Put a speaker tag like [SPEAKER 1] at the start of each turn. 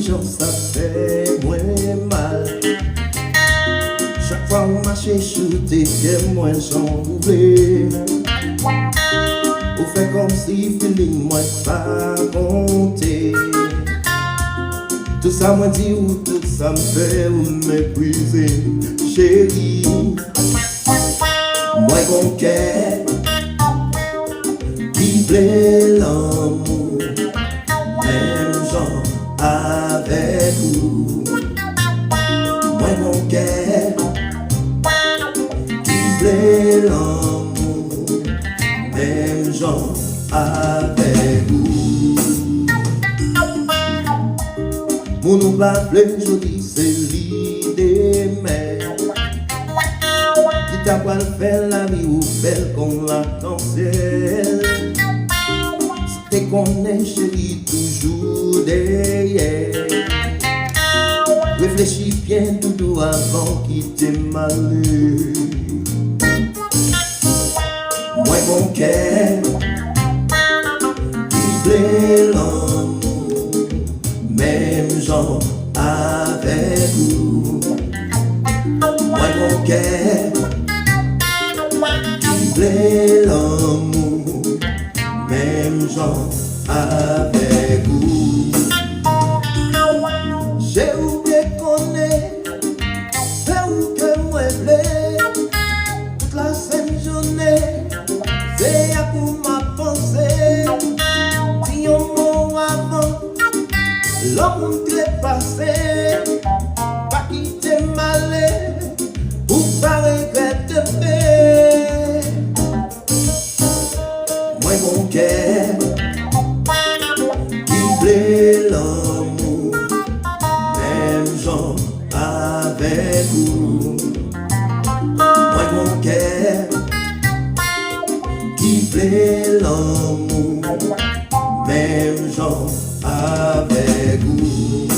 [SPEAKER 1] gens ça fait moins mal. Chaque fois on marche shooté que moins j'en voulais. On fait comme si feeling moi pas compter. Tout ça moi dit ou tout ça me fait ou mépriser. Chérie, moi mon cœur qui plaît l'amour, même genre avec vous. Moi mon cœur qui plaît l'amour, même genre avec vous. Mon nom pas plus joli, c'est l'idée mère qui t'a pas fait la vie ou belle comme l'arc-en-ciel. C'était qu'on est chérie toujours derrière. Réfléchis bien tout doux avant qu'il t'ait malheur. Moi mon cœur qui plaît l'amour, même genre avec vous. Moi mon cœur qui plaît l'amour, même genre avec vous. J'ai oublié qu'on est, c'est où que moi plaît. Toute la sainte journée, c'est à pour ma pensée. Si un mot avant, l'homme qui est passé, pas quitter malais, ou pas regretter. Moi mon cœur qui plaît l'amour, même genre avec vous. Moi mon cœur qui plaît l'amour, même genre avec vous.